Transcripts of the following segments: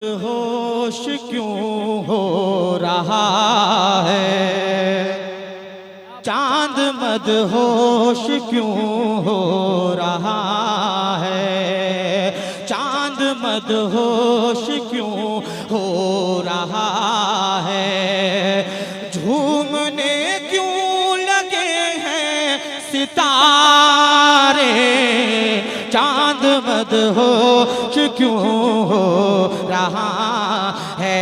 होश क्यों हो रहा है, चांद मदहोश क्यों हो रहा है, चांद मदहोश क्यों हो रहा है, झूमने क्यों लगे हैं सितारे, चांद मदहोश क्यों हो रहा है,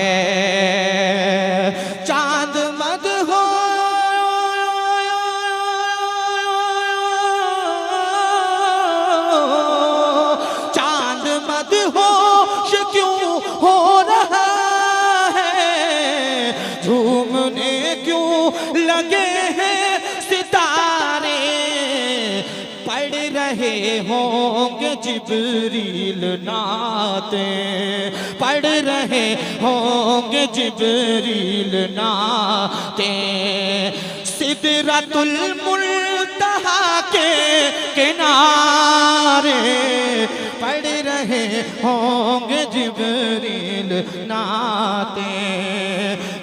चांद मदहोश चांद मदहोश क्यों हो रहा है, झूमने क्यों लगे हैं सितारे, पढ़ रहे होंगे जिब्रील नाते, पढ़ रहे होंगे जिब्रील नाते, सिदरतुल मुंतहा के किनारे, पढ़ रहे होंगे जिब्रील नाते,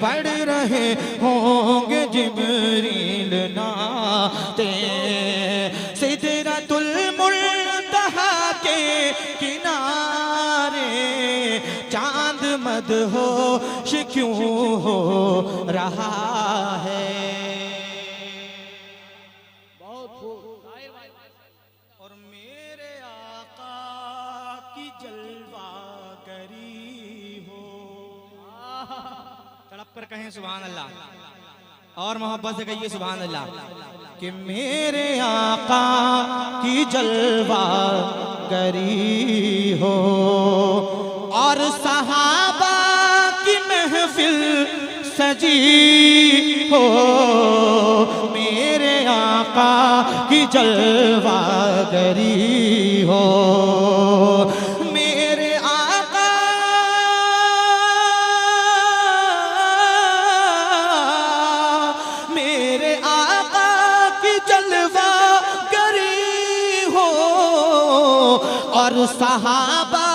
पढ़ रहे होंगे जिब्रील नाते, सिदरतुल मुंतहा के किनारे, चांद मदहोश क्यों हो रहा है। बहुत खूब। और मेरे आका की जलवागरी हो, तड़प कर कहें सुभान अल्लाह और मोहब्बत से कहिए सुभान अल्लाह, कि मेरे आका की जलवा गरी हो और सहाबा की महफिल सजी हो, मेरे आका की जलवा गरी हो, मेरे आका मेरे आका की जलवा गरी हो और सहाबा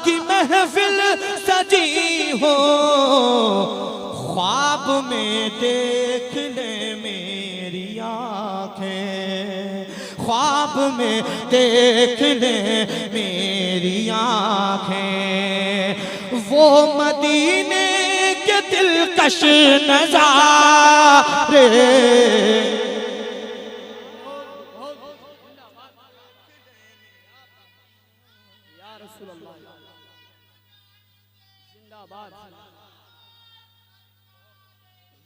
की महफिल सजी हो, ख्वाब में देख ले मेरी आँखें, ख्वाब में देख ले मेरी आँखें, वो मदीने के दिलकश नज़ारे, जिंदाबाद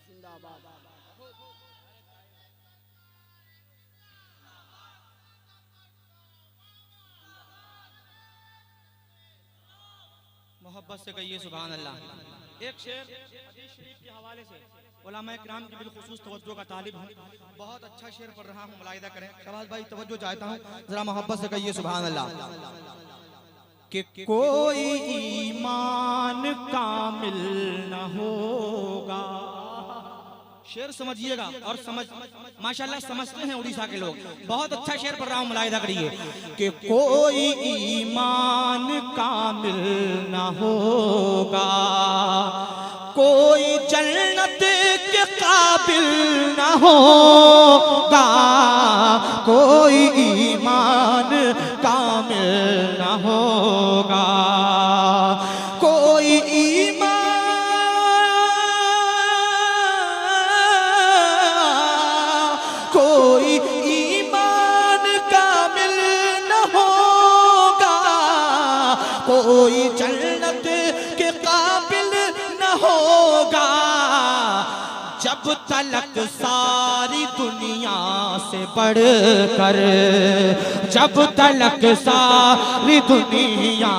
जिंदाबाद। मोहब्बत से कहिए सुभान अल्लाह। एक शेर हदीस शरीफ के हवाले से उलमाए किराम की बिलखुसूस तवज्जो का तालिब हूँ, बहुत अच्छा शेर पढ़ रहा हूँ, मुलाहिदा करें। शहबाज भाई तवज्जो चाहता हूँ, जरा मोहब्बत से कहिए सुभान अल्लाह। कि कोई ईमान कामिल न होगा, शेर समझिएगा और माशाल्लाह समझते हैं उड़ीसा के लोग, बहुत अच्छा शेर पढ़ रहा हूँ, मुलाहिदा करिए। कि कोई ईमान कामिल न होगा, कोई जन्नत के काबिल न होगा, कोई ईमान कामिल न होगा, कोई ईमान कामिल न होगा, कोई जन्नत के काबिल न होगा, जब तलक सारी दुनिया से बढ़कर, जब तलक सारी दुनिया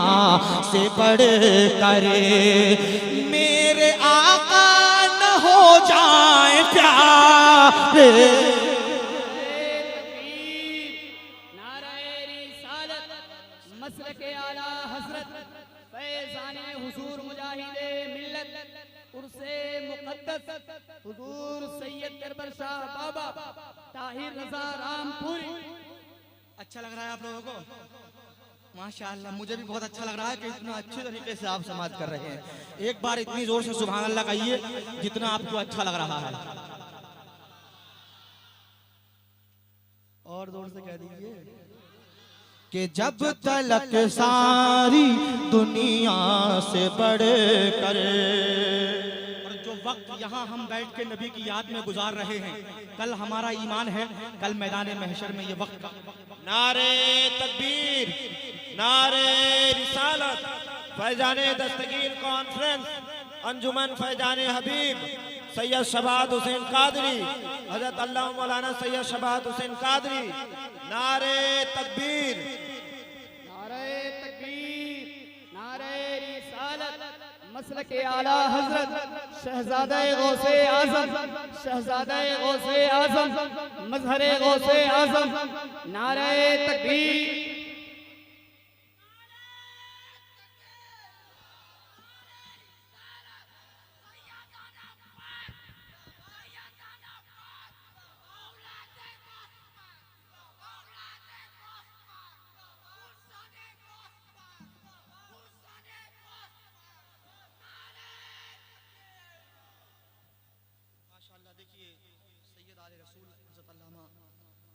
से बढ़कर मेरे आका न हो जाए प्यारे, मसलके आला हजरत फैज़ाने हुजूर मुजाहिदे मिल्लत उर्से मुक़द्दस हुजूर सैयद करबर शाह बाबा ताहिर रज़ा रामपुरी। अच्छा लग रहा है आप लोगों को? माशाअल्लाह, मुझे भी बहुत अच्छा लग रहा है कि इतना अच्छे तरीके से आप समाज कर रहे हैं। एक बार इतनी जोर से सुभान अल्लाह कहिए जितना आपको अच्छा लग रहा है, और जोर से कह दीजिए कि जब तलक सारी दुनिया से बढ़ कर। और जो वक्त यहाँ हम बैठ के नबी की याद में गुजार रहे हैं, कल हमारा ईमान है, कल मैदान महशर में ये वक्त का नारे तकबीर, नारे रिसालत, फैजाने दस्तगीर कॉन्फ्रेंस, अंजुमन फैजाने हबीब सैयद शबात हुसैन कादरी, हजरत अल्लाह मौलाना सैयद शबात हुसैन कादरी। नारे तकबीर, नारे तकबीर, नारे रिसालत, मसलके आला हजरत शहजादे गौसे आजम, शहजादे गौसे आजम, मजहरे गौसे आजम। नारे तकबीर,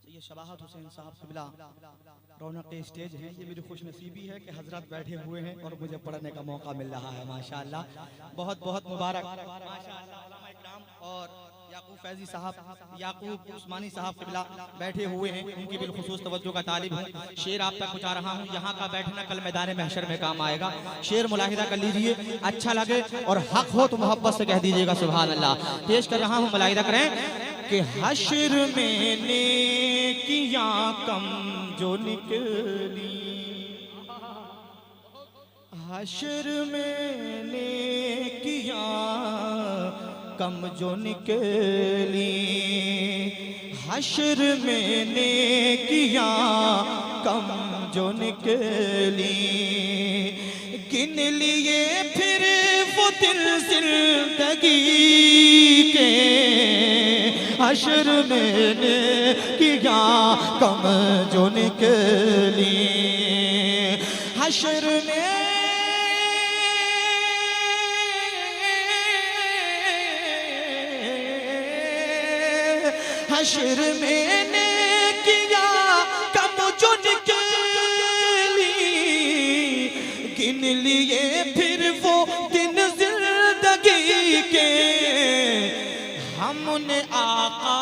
ये शबाहत हुसैन साहब क़िबला रौनक स्टेज हैं। ये मेरी खुश नसीबी है कि हजरत बैठे हुए हैं और मुझे पढ़ने का मौका मिल रहा है। माशाअल्लाह, बहुत बहुत मुबारक। माशाअल्लाह, इकराम और याकूब फैजी साहब, याकूब उस्मानी साहब क़िबला बैठे हुए हैं, उनकी बिलखुसूस तवज्जो का तालिब हूँ। शेर आप तक पहुँचा रहा हूँ, यहाँ का बैठना कल मैदान महशर में काम आएगा। शेर मुलाहिदा कर लीजिए, अच्छा लगे और हक हो तो मोहब्बत से कह दीजिएगा सुभान अल्लाह। पेश कर रहा हूँ, मुलाहिदा करें कि हश्र में नेकियां कम जो निकली, हश्र में नेकियां कम जो निकली, हश्र में नेकियां कम जो निकली, गिन लिए फिर वो दिन जिंदगी के, हश्र में नेकियां कम जो निकली, हश्र में हश्र में नेकियां कम जो निकली, गिन लिए फिर वो दिन जिंदगी के, हमने आका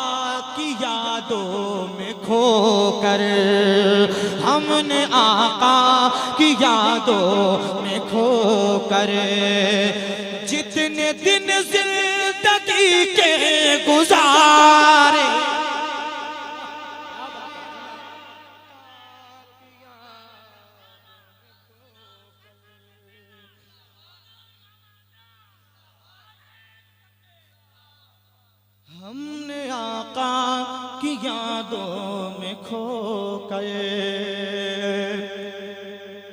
की यादों में खोकर, हमने आका की यादों में खोकर, जितने दिन जिंदगी के गुजारे, हमने आका की यादों में खो गए।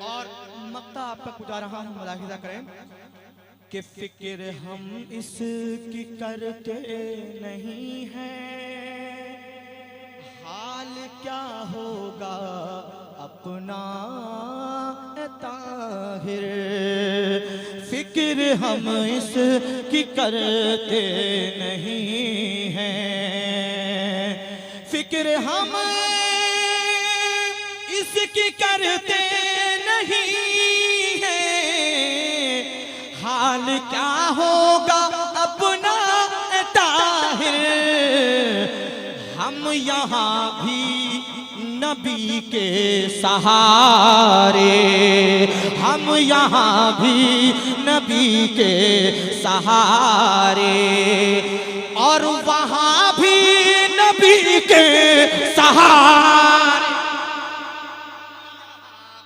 और मक्ता आप तक पहुंचा रहा हूं, मुलाहिजा करें कि फिक्र हम इसकी करते नहीं हैं, हाल क्या होगा अपना ताहिर, फिक्र हम इसकी करते नहीं हैं, फिक्र हम इसकी करते नहीं हैं, हाल क्या होगा अपना ताहिर, हम यहाँ भी नबी के सहारे, हम यहाँ भी नबी के सहारे, और वहाँ भी नबी के सहारे।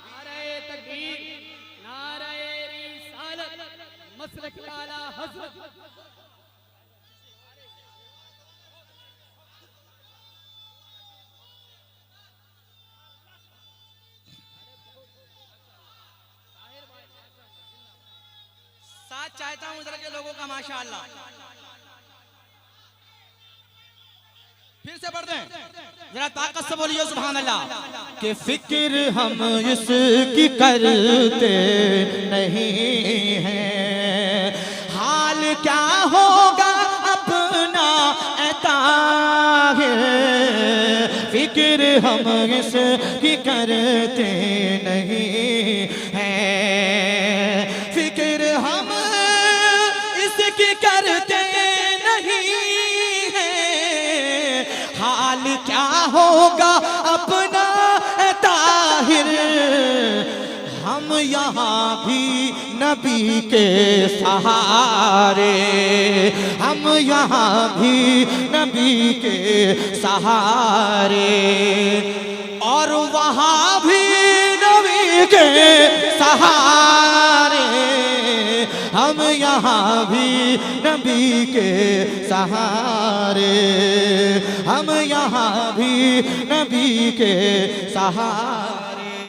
नारे तकबीर, नारे रिसालत, मसलक आला हज़रत। साथ चाहता हूं इधर के लोगों का, माशाअल्लाह। फिर से पढ़ दें, जरा ताकत से बोलिए सुभान अल्लाह। कि फिक्र हम इसकी करते नहीं हैं, हाल क्या होगा अपना ताहिर, फिक्र हम इसकी करते नहीं हैं, फिक्र हम इसकी करते नहीं हैं, हाल क्या होगा अपना ताहिर, हम यहाँ भी नबी के सहारे, हम यहाँ भी नबी के सहारे, और वहाँ भी नबी के सहारे, हम यहाँ भी नबी के सहारे, हम यहाँ भी नबी के सहारे।